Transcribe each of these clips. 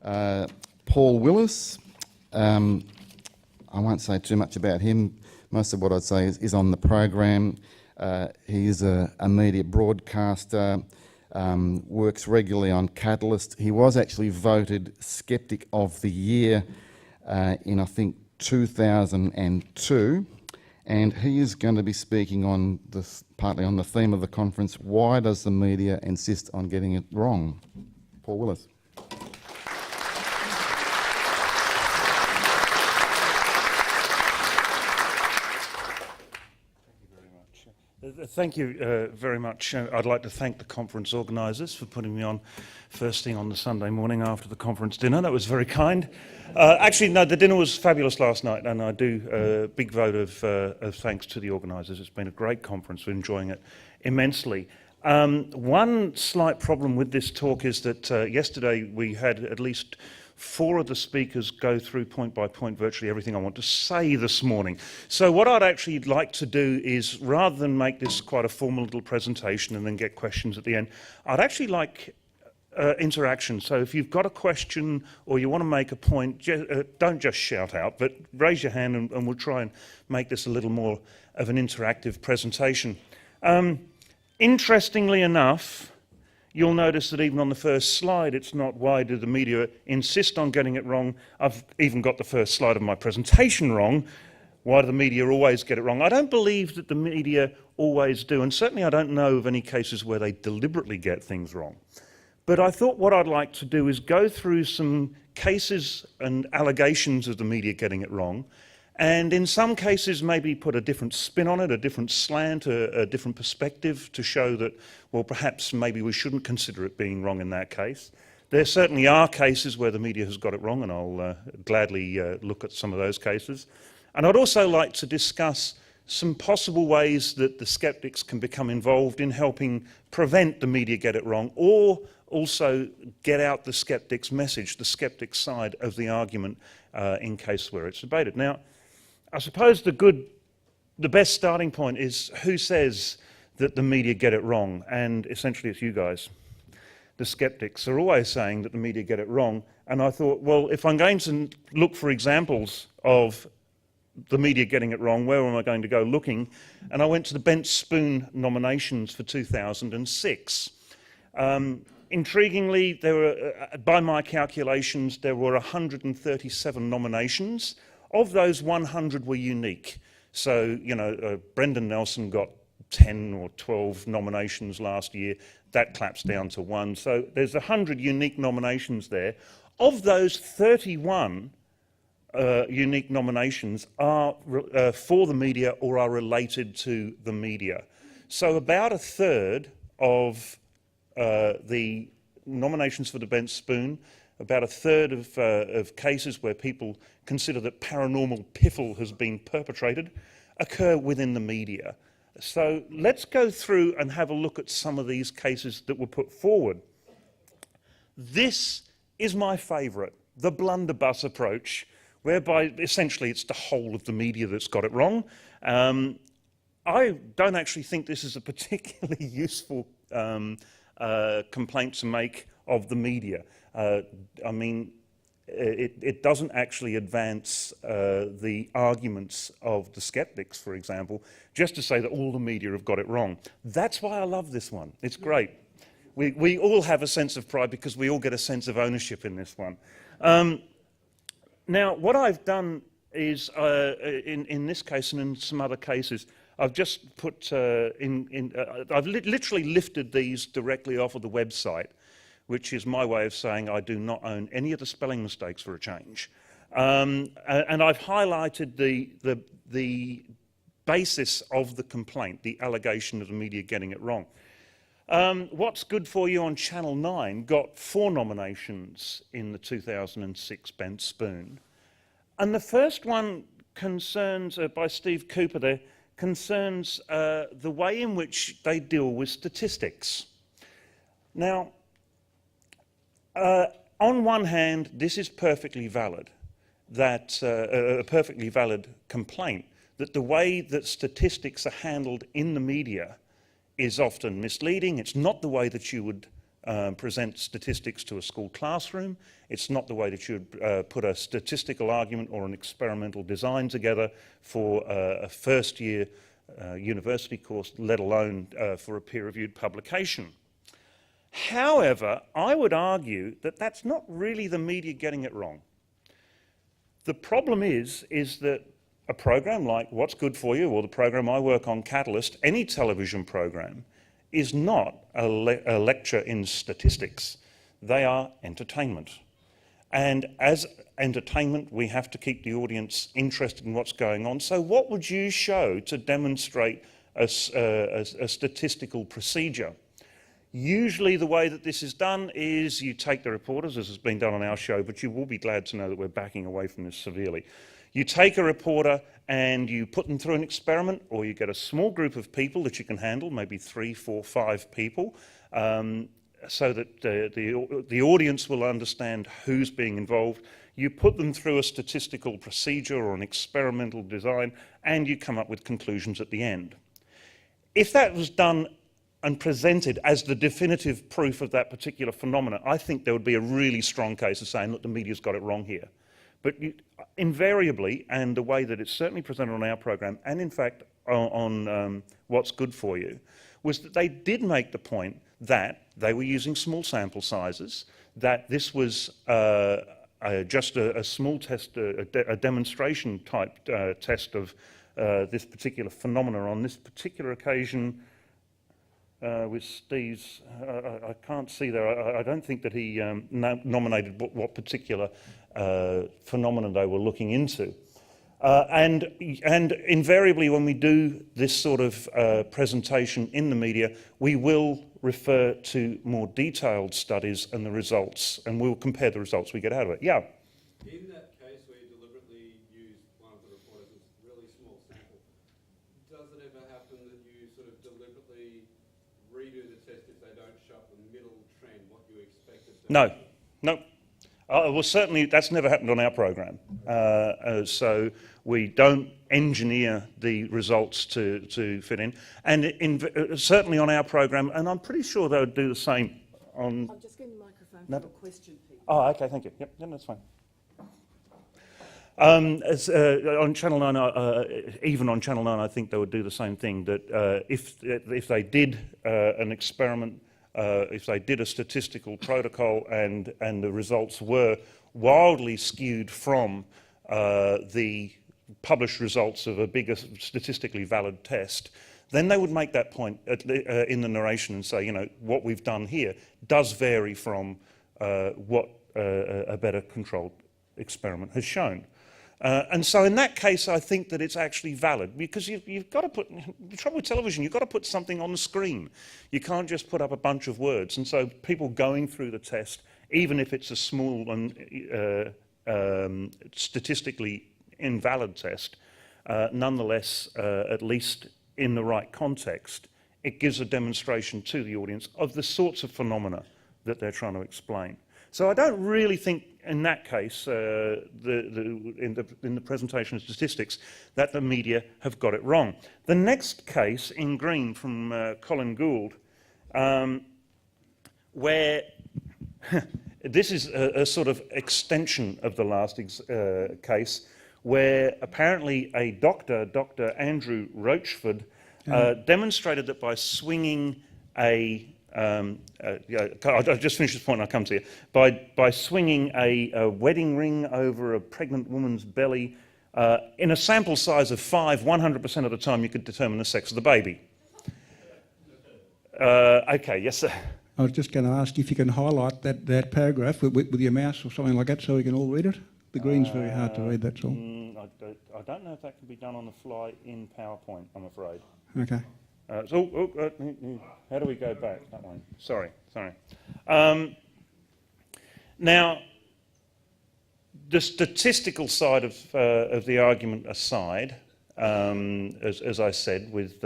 Paul Willis. I won't say too much about him. Most of what I'd say is on the program. He is a media broadcaster, works regularly on Catalyst. He was actually voted Skeptic of the Year in, I think, 2002. And he is going to be speaking on partly on the theme of the conference, why does the media insist on getting it wrong? Paul Willis. Thank you very much. I'd like to thank the conference organisers for putting me on first thing on the Sunday morning after the conference dinner. That was very kind. Actually, no, the dinner was fabulous last night, and I do a big vote of thanks to the organisers. It's been a great conference. We're enjoying it immensely. One slight problem with this talk is that yesterday we had at least 4 of the speakers go through point by point virtually everything I want to say this morning. So what I'd actually like to do is, rather than make this quite a formal little presentation and then get questions at the end, I'd actually like interaction. So if you've got a question or you want to make a point, don't just shout out, but raise your hand and we'll try and make this a little more of an interactive presentation. Interestingly enough, you'll notice that even on the first slide, it's not why do the media insist on getting it wrong. I've even got the first slide of my presentation wrong. Why do the media always get it wrong? I don't believe that the media always do, and certainly I don't know of any cases where they deliberately get things wrong. But I thought what I'd like to do is go through some cases and allegations of the media getting it wrong, and in some cases maybe put a different spin on it, a different slant, a different perspective to show that, well, perhaps maybe we shouldn't consider it being wrong in that case. There certainly are cases where the media has got it wrong, and I'll gladly look at some of those cases. And I'd also like to discuss some possible ways that the skeptics can become involved in helping prevent the media get it wrong, or also get out the skeptics' message, the skeptic side of the argument in case where it's debated. Now, I suppose the best starting point is who says that the media get it wrong, and essentially it's you guys. The skeptics are always saying that the media get it wrong, and I thought, well, if I'm going to look for examples of the media getting it wrong, where am I going to go looking? And I went to the Bench Spoon nominations for 2006. Intriguingly, there were, by my calculations, there were 137 nominations. Of those, 100 were unique. So, you know, Brendan Nelson got 10 or 12 nominations last year. That claps down to 1. So there's 100 unique nominations there. Of those, 31 unique nominations are for the media or are related to the media. So about a third of the nominations for the Bench Spoon, about a third of cases where people consider that paranormal piffle has been perpetrated occur within the media. So let's go through and have a look at some of these cases that were put forward. This is my favourite, the blunderbuss approach, whereby essentially it's the whole of the media that's got it wrong. I don't actually think this is a particularly useful complaint to make of the media. I mean, it doesn't actually advance the arguments of the skeptics, for example, just to say that all the media have got it wrong. That's why I love this one. It's great. We all have a sense of pride because we all get a sense of ownership in this one. Now, what I've done is, in this case and in some other cases, I've just put I've literally lifted these directly off of the website, which is my way of saying I do not own any of the spelling mistakes for a change. And I've highlighted the basis of the complaint, the allegation of the media getting it wrong. What's Good For You on Channel 9 got 4 nominations in the 2006 Bench Spoon. And the first one concerns, by Steve Cooper there, concerns the way in which they deal with statistics. Now, on one hand, this is perfectly valid, that a perfectly valid complaint, that the way that statistics are handled in the media is often misleading. It's not the way that you would present statistics to a school classroom. It's not the way that you would put a statistical argument or an experimental design together for a first-year university course, let alone for a peer-reviewed publication. However, I would argue that that's not really the media getting it wrong. The problem is that a program like What's Good For You, or the program I work on, Catalyst, any television program, is not a lecture in statistics. They are entertainment. And as entertainment, we have to keep the audience interested in what's going on. So what would you show to demonstrate a statistical procedure? Usually the way that this is done is you take the reporters, as has been done on our show, but you will be glad to know that we're backing away from this severely. You take a reporter and you put them through an experiment, or you get a small group of people that you can handle, maybe 3, 4, 5 people, so that the audience will understand who's being involved. You put them through a statistical procedure or an experimental design, and you come up with conclusions at the end. If that was done and presented as the definitive proof of that particular phenomena, I think there would be a really strong case of saying, look, the media's got it wrong here. But invariably, and the way that it's certainly presented on our program, and in fact on What's Good For You, was that they did make the point that they were using small sample sizes, that this was just a small test, a demonstration type test of this particular phenomena on this particular occasion. With Steve's, I can't see there. I don't think that he nominated what particular phenomenon they were looking into. And invariably, when we do this sort of presentation in the media, we will refer to more detailed studies and the results, and we'll compare the results we get out of it. Yeah. In that case where you deliberately use one of the reporters as a really small sample, does it ever happen that you sort of deliberately redo the test if they don't show up the middle trend, what you expected? No. Well, certainly that's never happened on our program. So we don't engineer the results to fit in. And certainly on our program, and I'm pretty sure they would do the same on... I'm just getting the microphone for a question, Pete. Oh, okay, thank you. Yep, that's fine. On Channel 9, even on Channel 9, I think they would do the same thing, that if they did an experiment, if they did a statistical protocol and the results were wildly skewed from the published results of a bigger statistically valid test, then they would make that point in the narration and say, you know, what we've done here does vary from what a better controlled experiment has shown. And so in that case, I think that it's actually valid, because you've got to put, the trouble with television, you've got to put something on the screen. You can't just put up a bunch of words. And so people going through the test, even if it's a small and statistically invalid test, nonetheless, at least in the right context, it gives a demonstration to the audience of the sorts of phenomena that they're trying to explain. So I don't really think, in that case, in the presentation of statistics, that the media have got it wrong. The next case, in green, from Colin Gould, where this is a sort of extension of the last case, where apparently a doctor, Dr. Andrew Rochford, demonstrated that by swinging I'll just finish this point and I'll come to you. By swinging a wedding ring over a pregnant woman's belly, in a sample size of 5, 100% of the time you could determine the sex of the baby. Okay, yes, sir. I was just going to ask if you can highlight that paragraph with your mouse or something like that so we can all read it. The green's very hard to read, that's all. I don't know if that can be done on the fly in PowerPoint, I'm afraid. Okay. How do we go back? That one. Sorry. Now, the statistical side of the argument aside, as I said, with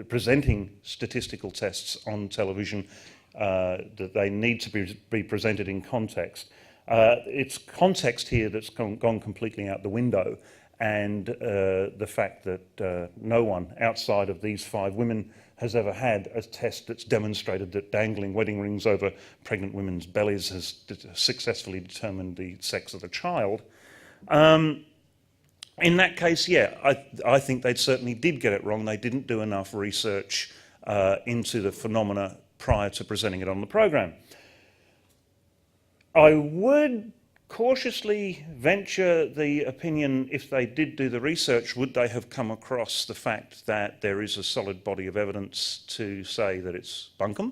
presenting statistical tests on television, that they need to be presented in context. It's context here that's gone completely out the window, and the fact that no one outside of these 5 women has ever had a test that's demonstrated that dangling wedding rings over pregnant women's bellies has successfully determined the sex of the child. In that case, yeah, I think they certainly did get it wrong. They didn't do enough research into the phenomena prior to presenting it on the program. I would cautiously venture the opinion, if they did do the research, would they have come across the fact that there is a solid body of evidence to say that it's bunkum?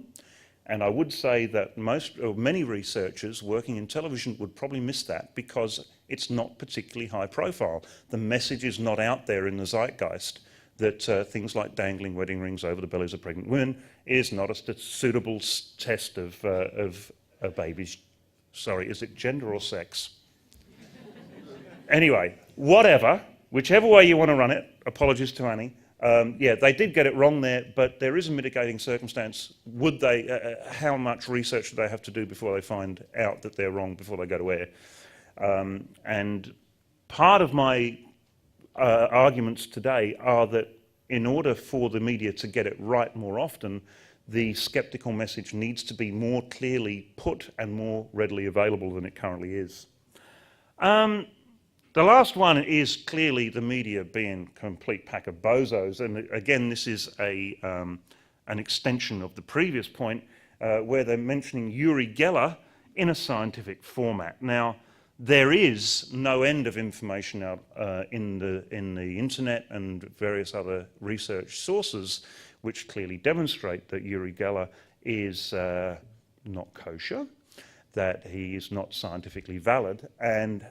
And I would say that many researchers working in television would probably miss that because it's not particularly high profile. The message is not out there in the zeitgeist that things like dangling wedding rings over the bellies of pregnant women is not a suitable test of a baby's, sorry, is it gender or sex? Anyway, whatever, whichever way you want to run it, apologies to Annie. Yeah, they did get it wrong there, but there is a mitigating circumstance. Would they, how much research do they have to do before they find out that they're wrong before they go to air? And part of my arguments today are that in order for the media to get it right more often, the skeptical message needs to be more clearly put and more readily available than it currently is. The last one is clearly the media being a complete pack of bozos, and again this is an extension of the previous point where they're mentioning Uri Geller in a scientific format. Now, there is no end of information out in the internet and various other research sources which clearly demonstrate that Uri Geller is not kosher, that he is not scientifically valid, and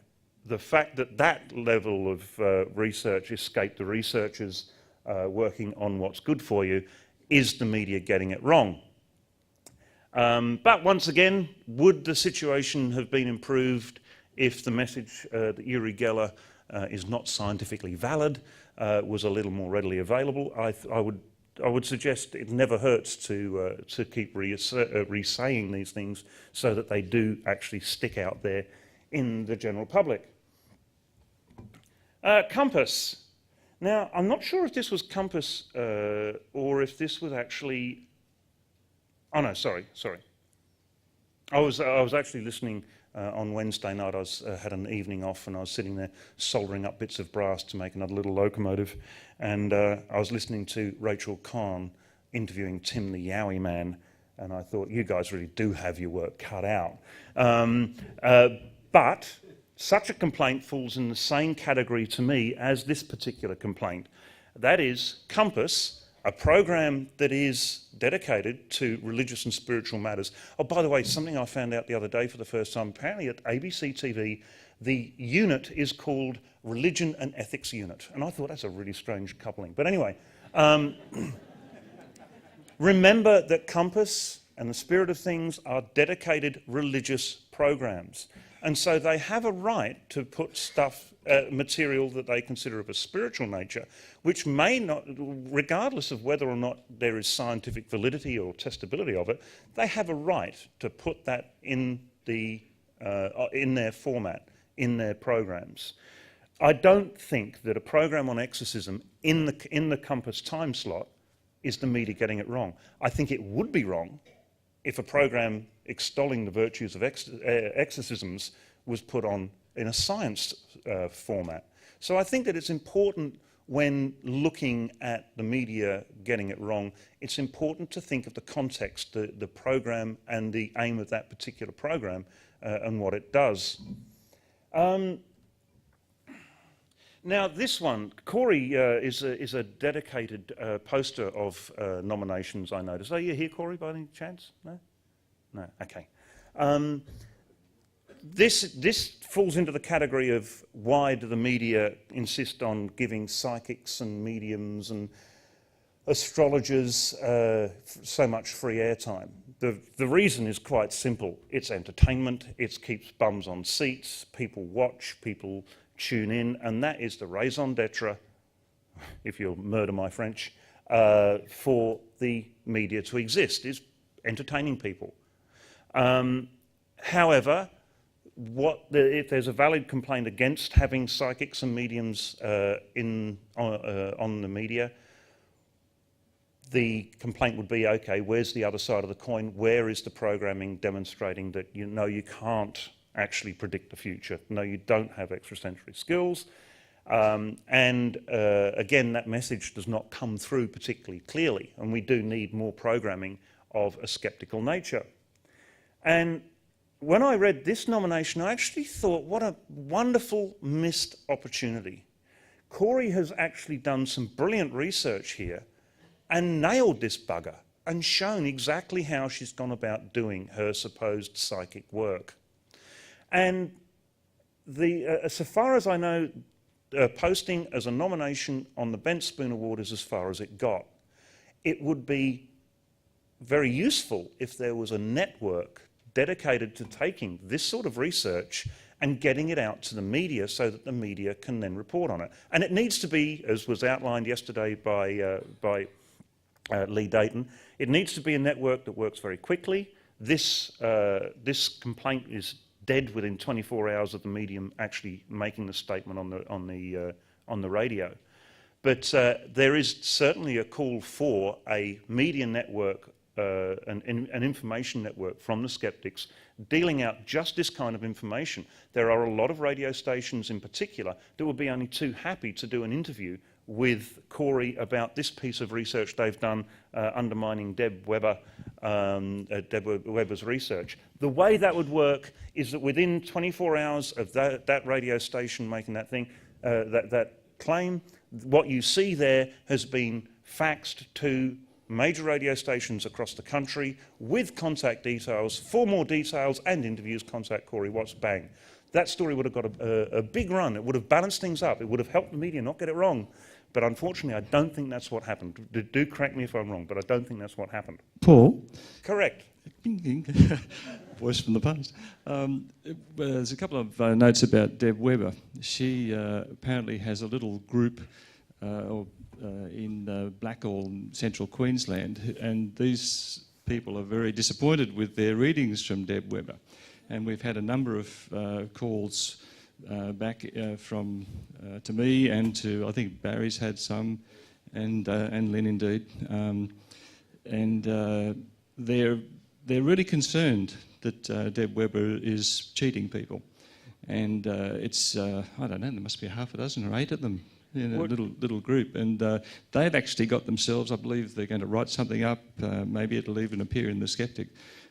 the fact that that level of research escaped the researchers working on what's good for you is the media getting it wrong. But once again, would the situation have been improved if the message that Uri Geller is not scientifically valid was a little more readily available? I would suggest it never hurts to keep re-saying these things so that they do actually stick out there in the general public. Compass. Now, I'm not sure if this was Compass or if this was actually... Oh no, sorry. I was actually listening on Wednesday night. I had an evening off and I was sitting there soldering up bits of brass to make another little locomotive, and I was listening to Rachel Kahn interviewing Tim the Yowie Man, and I thought, you guys really do have your work cut out. But such a complaint falls in the same category to me as this particular complaint. That is Compass, a program that is dedicated to religious and spiritual matters. Oh, by the way, something I found out the other day for the first time, apparently at ABC TV, the unit is called Religion and Ethics Unit. And I thought that's a really strange coupling. But anyway, remember that Compass and the Spirit of Things are dedicated religious programs. And so they have a right to put stuff, material that they consider of a spiritual nature, which may not, regardless of whether or not there is scientific validity or testability of it, they have a right to put that in their format, in their programs. I don't think that a program on exorcism in the Compass time slot is the media getting it wrong. I think it would be wrong if a program extolling the virtues of exorcisms was put on in a science format. So I think that it's important when looking at the media getting it wrong, it's important to think of the context, the program and the aim of that particular program and what it does. Now this one, Corey is a dedicated poster of nominations, I noticed. Are you here, Corey, by any chance? No? No, okay. This falls into the category of why do the media insist on giving psychics and mediums and astrologers so much free airtime. The reason is quite simple. It's entertainment, it keeps bums on seats, people watch, people tune in, and that is the raison d'etre, if you'll murder my French, for the media to exist, is entertaining people. However, if there's a valid complaint against having psychics and mediums on the media, the complaint would be, okay, where's the other side of the coin? Where is the programming demonstrating that you can't actually predict the future? No, you don't have extrasensory skills. Again, that message does not come through particularly clearly, and we do need more programming of a skeptical nature. And when I read this nomination, I actually thought, what a wonderful missed opportunity. Corey has actually done some brilliant research here and nailed this bugger and shown exactly how she's gone about doing her supposed psychic work. And so far as I know, posting as a nomination on the Bent Spoon Award is as far as it got. It would be very useful if there was a network dedicated to taking this sort of research and getting it out to the media so that the media can then report on it. And it needs to be, as was outlined yesterday by Lee Dayton, it needs to be a network that works very quickly. This complaint is dead within 24 hours of the medium actually making the statement on the radio. But there is certainly a call for a media network, an information network from the Skeptics, dealing out just this kind of information. There are a lot of radio stations in particular that would be only too happy to do an interview with Corey about this piece of research they've done undermining Deb Webber's research. The way that would work is that within 24 hours of that radio station making that thing, that claim, what you see there has been faxed to major radio stations across the country with contact details. For more details and interviews, contact Corey Watts, bang. That story would have got a big run. It would have balanced things up. It would have helped the media not get it wrong. But unfortunately, I don't think that's what happened. Do correct me if I'm wrong, but I don't think that's what happened. Paul? Correct. Ding, ding. Voice from the past. There's a couple of notes about Deb Webber. She apparently has a little group in Blackall, central Queensland, and these people are very disappointed with their readings from Deb Webber. And we've had a number of calls back from to me and to, I think Barry's had some, and Lynn indeed, they're really concerned that Deb Webber is cheating people, and it's I don't know, there must be half a dozen or 8 of them in a little group, and they've actually got themselves, I believe they're going to write something up, maybe it'll even appear in the Skeptic.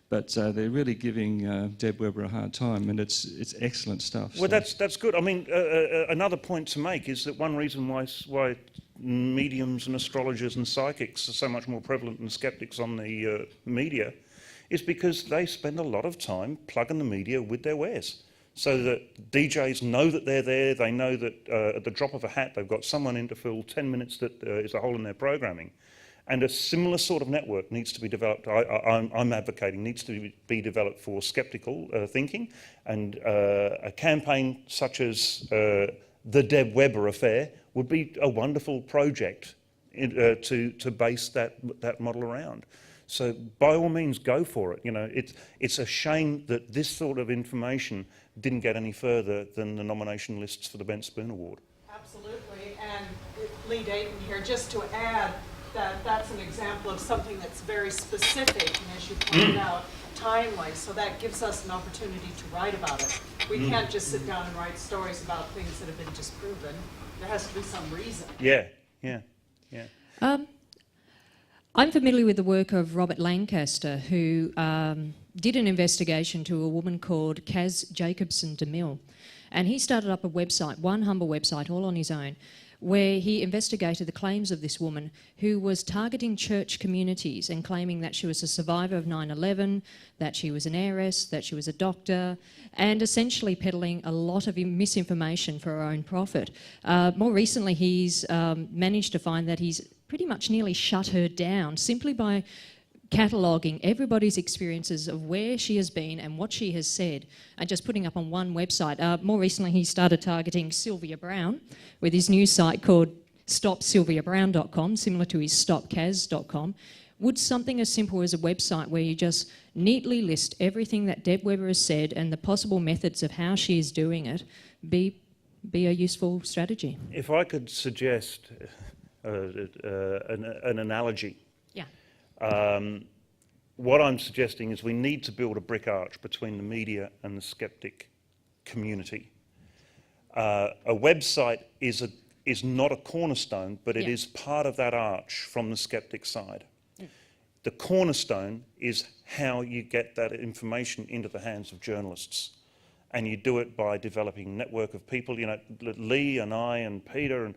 But they're really giving Deb Webber a hard time, and it's excellent stuff. Well, that's good. I mean, another point to make is that one reason why mediums and astrologers and psychics are so much more prevalent than skeptics on the media is because they spend a lot of time plugging the media with their wares. So that DJs know that they're there, they know that at the drop of a hat they've got someone in to fill 10 minutes that is a hole in their programming. And a similar sort of network needs to be developed, I'm advocating, needs to be developed for skeptical thinking. And a campaign such as the Deb Webber affair would be a wonderful project to base that model around. So by all means, go for it. You know, it's a shame that this sort of information didn't get any further than the nomination lists for the Bent Spoon Award. Absolutely, and Lee Dayton here, just to add, that's an example of something that's very specific and, as you pointed out, timely. So that gives us an opportunity to write about it. We can't just sit down and write stories about things that have been disproven. There has to be some reason. Yeah. I'm familiar with the work of Robert Lancaster, who did an investigation to a woman called Kaz Jacobson DeMille. And he started up a website, one humble website, all on his own, where he investigated the claims of this woman who was targeting church communities and claiming that she was a survivor of 9/11, that she was an heiress, that she was a doctor, and essentially peddling a lot of misinformation for her own profit. More recently, he's managed to find that he's pretty much nearly shut her down simply by cataloguing everybody's experiences of where she has been and what she has said and just putting up on one website. More recently, he started targeting Sylvia Brown with his new site called stopsylviabrown.com, similar to his stopkaz.com. Would something as simple as a website where you just neatly list everything that Deb Webber has said and the possible methods of how she is doing it be a useful strategy? If I could suggest an analogy, Yeah. What I'm suggesting is we need to build a brick arch between the media and the skeptic community. A website is not a cornerstone, but it is part of that arch from the skeptic side. The cornerstone is how you get that information into the hands of journalists. And you do it by developing a network of people. You know, Lee and I and Peter and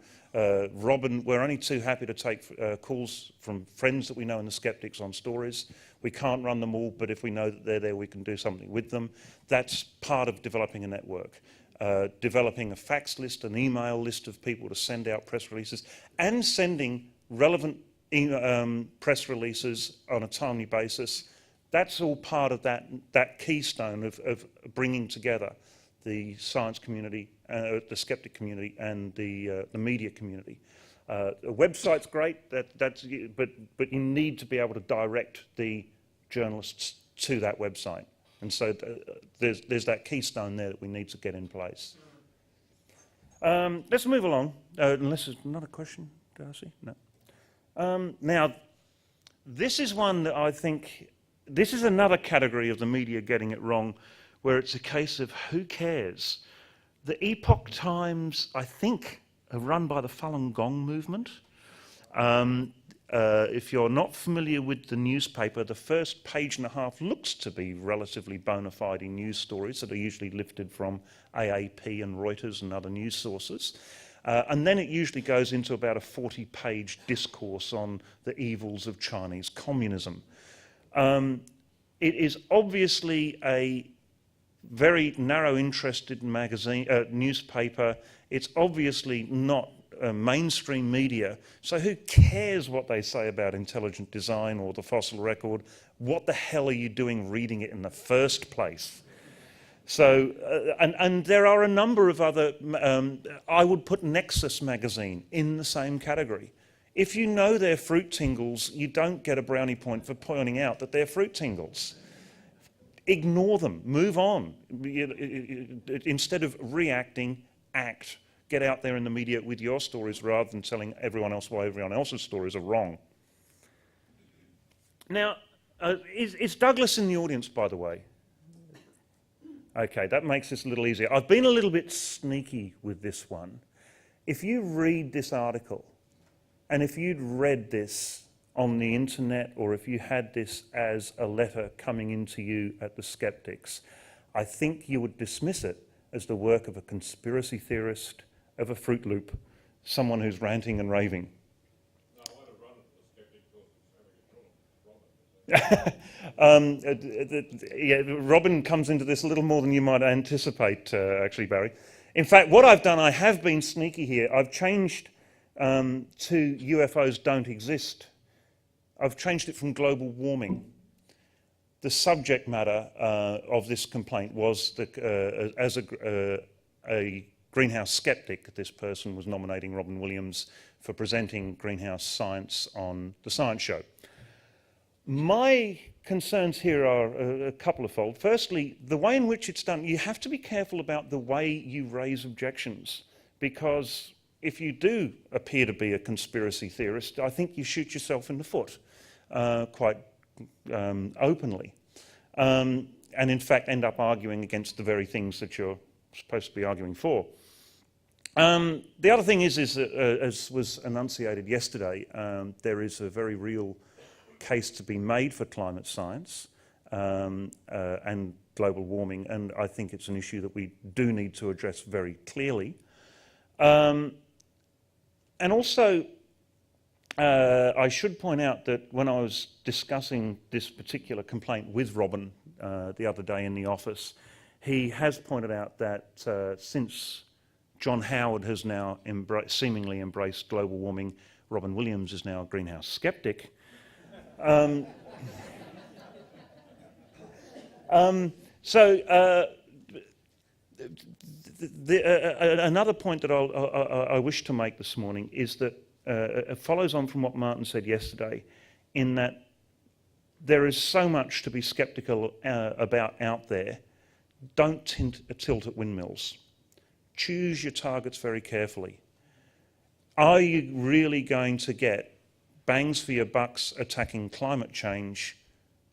Robin, we're only too happy to take calls from friends that we know in the Skeptics on stories. We can't run them all, but if we know that they're there, we can do something with them. That's part of developing a network. Developing a fax list, an email list of people to send out press releases, and sending relevant press releases on a timely basis. That's all part of that keystone of bringing together the science community, the skeptic community, and the media community. A website's great, but you need to be able to direct the journalists to that website. And so there's that keystone there that we need to get in place. Let's move along, unless there's another question, Darcy? No. Now, this is one that I think, this is another category of the media getting it wrong, where it's a case of who cares. The Epoch Times, I think, are run by the Falun Gong movement. If you're not familiar with the newspaper, the first page and a half looks to be relatively bona fide news stories that are usually lifted from AAP and Reuters and other news sources. And then it usually goes into about a 40-page discourse on the evils of Chinese communism. It is obviously a very narrow-interested newspaper. It's obviously not mainstream media. So who cares what they say about intelligent design or the fossil record? What the hell are you doing reading it in the first place? So, and there are a number of other, I would put Nexus magazine in the same category. If you know they're fruit tingles, you don't get a brownie point for pointing out that they're fruit tingles. Ignore them, move on. Instead of reacting, act. Get out there in the media with your stories rather than telling everyone else why everyone else's stories are wrong. Now, is Douglas in the audience, by the way? Okay, that makes this a little easier. I've been a little bit sneaky with this one. If you read this article, and if you'd read this on the internet, or if you had this as a letter coming into you at the Skeptics, I think you would dismiss it as the work of a conspiracy theorist, of a Fruit Loop, someone who's ranting and raving. No, I want to run it for Skeptics. Yeah, Robin comes into this a little more than you might anticipate, actually, Barry. In fact, what I've done, I have been sneaky here. I've changed to UFOs don't exist. I've changed it from global warming. The subject matter of this complaint was that as a greenhouse skeptic, this person was nominating Robin Williams for presenting greenhouse science on The Science Show. My concerns here are a couple of fold. Firstly, the way in which it's done, you have to be careful about the way you raise objections, because if you do appear to be a conspiracy theorist, I think you shoot yourself in the foot quite openly, and in fact end up arguing against the very things that you're supposed to be arguing for. The other thing is that, as was enunciated yesterday, there is a very real case to be made for climate science and global warming, and I think it's an issue that we do need to address very clearly. And also, I should point out that when I was discussing this particular complaint with Robin the other day in the office, he has pointed out that since John Howard has now seemingly embraced global warming, Robin Williams is now a greenhouse skeptic. Another point that I wish to make this morning is that it follows on from what Martin said yesterday, in that there is so much to be sceptical about out there. Don't tilt at windmills. Choose your targets very carefully. Are you really going to get bangs for your bucks attacking climate change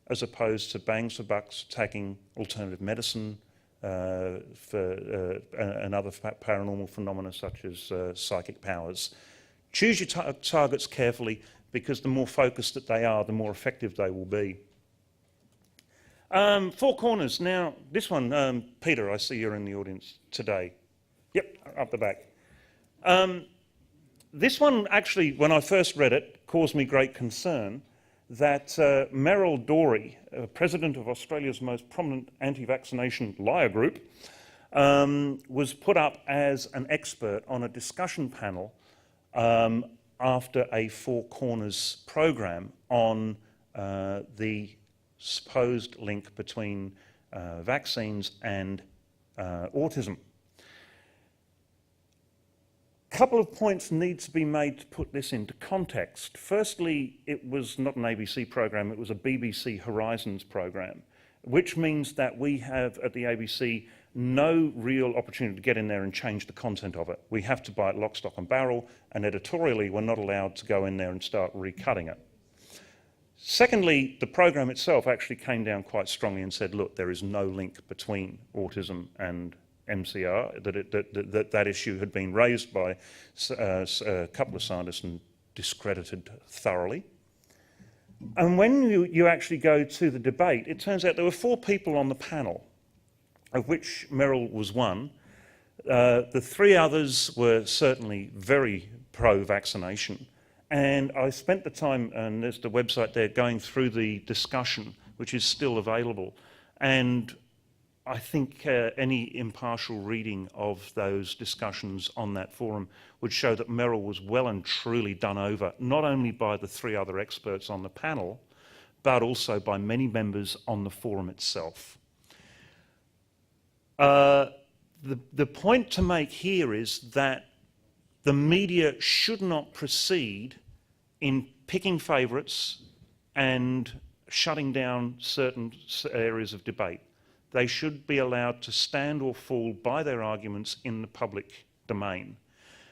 as opposed to bangs for bucks attacking alternative medicine and other paranormal phenomena such as psychic powers. Choose your targets carefully, because the more focused that they are, the more effective they will be. Four corners. Now, this one, Peter, I see you're in the audience today. Yep, up the back. This one, actually, when I first read it, caused me great concern that Merrill Dorey, president of Australia's most prominent anti-vaccination liar group, was put up as an expert on a discussion panel after a Four Corners program on the supposed link between vaccines and autism. A couple of points need to be made to put this into context. Firstly, it was not an ABC program, it was a BBC Horizons program, which means that we have at the ABC no real opportunity to get in there and change the content of it. We have to buy it lock, stock and barrel, and editorially we're not allowed to go in there and start recutting it. Secondly, the program itself actually came down quite strongly and said, look, there is no link between autism and MCR, that issue had been raised by a couple of scientists and discredited thoroughly. And when you actually go to the debate, it turns out there were 4 people on the panel, of which Merrill was one. The 3 others were certainly very pro-vaccination. And I spent the time, and there's the website there, going through the discussion, which is still available. And I think any impartial reading of those discussions on that forum would show that Merrill was well and truly done over, not only by the 3 other experts on the panel, but also by many members on the forum itself. The point to make here is that the media should not proceed in picking favourites and shutting down certain areas of debate. They should be allowed to stand or fall by their arguments in the public domain.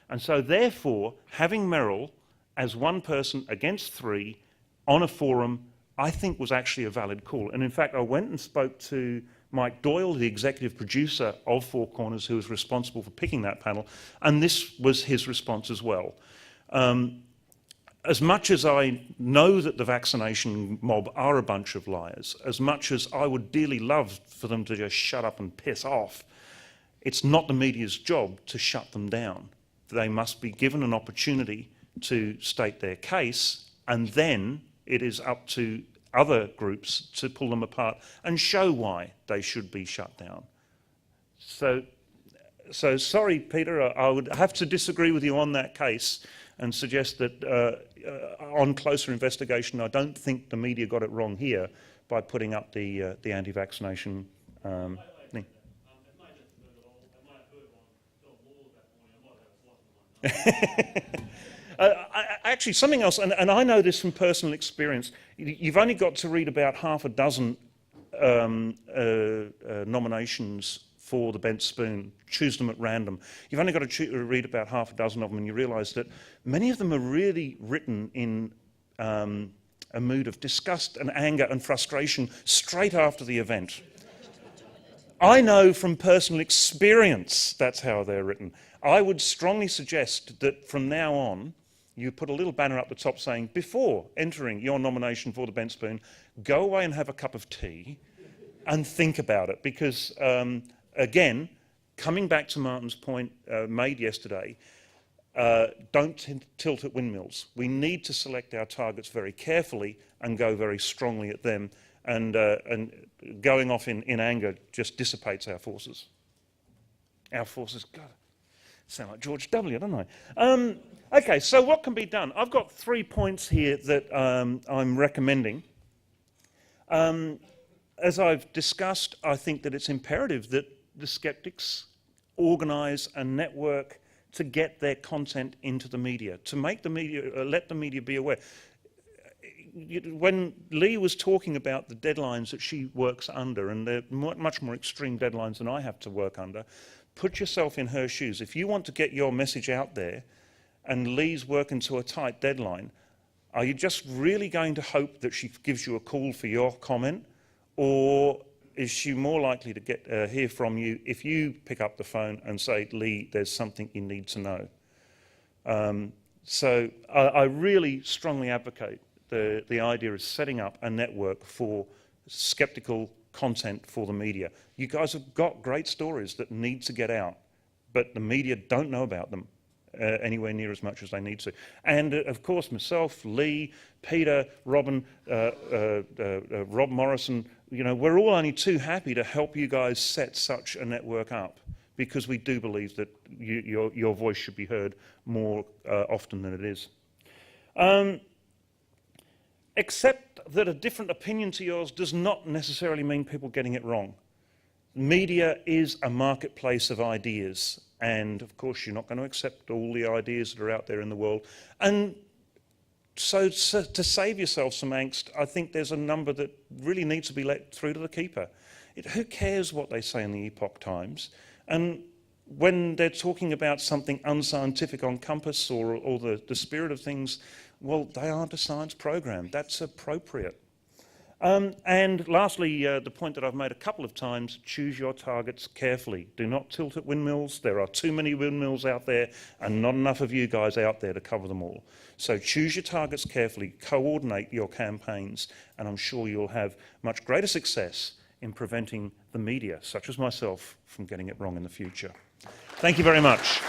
And so therefore, having Merrill as one person against 3 on a forum, I think was actually a valid call. And in fact, I went and spoke to Mike Doyle, the executive producer of Four Corners, who was responsible for picking that panel, and this was his response as well. As much as I know that the vaccination mob are a bunch of liars, as much as I would dearly love for them to just shut up and piss off, it's not the media's job to shut them down. They must be given an opportunity to state their case, and then it is up to other groups to pull them apart and show why they should be shut down. So sorry, Peter, I would have to disagree with you on that case and suggest that on closer investigation, I don't think the media got it wrong here by putting up the anti-vaccination thing. Actually, something else, and I know this from personal experience, you've only got to read about half a dozen nominations for the bent spoon, choose them at random. You've only got to read about half a dozen of them and you realise that many of them are really written in a mood of disgust and anger and frustration straight after the event. I know from personal experience that's how they're written. I would strongly suggest that from now on, you put a little banner up the top saying, before entering your nomination for the bent spoon, go away and have a cup of tea and think about it, because again, coming back to Martin's point made yesterday, don't tilt at windmills. We need to select our targets very carefully and go very strongly at them, and going off in anger just dissipates our forces. Our forces, God, sound like George W., don't I? Okay, so what can be done? I've got 3 points here that I'm recommending. As I've discussed, I think that it's imperative that the skeptics organise a network to get their content into the media, to make the media, let the media be aware. When Lee was talking about the deadlines that she works under, and they're much more extreme deadlines than I have to work under, put yourself in her shoes. If you want to get your message out there, and Lee's working to a tight deadline, Are you just really going to hope that she gives you a call for your comment, or is she more likely to hear from you if you pick up the phone and say, Lee, there's something you need to know? So I really strongly advocate the idea of setting up a network for skeptical content for the media. You guys have got great stories that need to get out, but the media don't know about them anywhere near as much as they need to. And of course, myself, Lee, Peter, Robin, Rob Morrison, you know, we're all only too happy to help you guys set such a network up, because we do believe that your voice should be heard more often than it is. Except that a different opinion to yours does not necessarily mean people getting it wrong. Media is a marketplace of ideas, and of course you're not going to accept all the ideas that are out there in the world. And so to save yourself some angst, I think there's a number that really needs to be let through to the keeper. Who cares what they say in the Epoch Times? And when they're talking about something unscientific on Compass or the spirit of things, well, they aren't a science program. That's appropriate. And lastly, the point that I've made a couple of times, choose your targets carefully. Do not tilt at windmills. There are too many windmills out there and not enough of you guys out there to cover them all. So choose your targets carefully, coordinate your campaigns, and I'm sure you'll have much greater success in preventing the media, such as myself, from getting it wrong in the future. Thank you very much.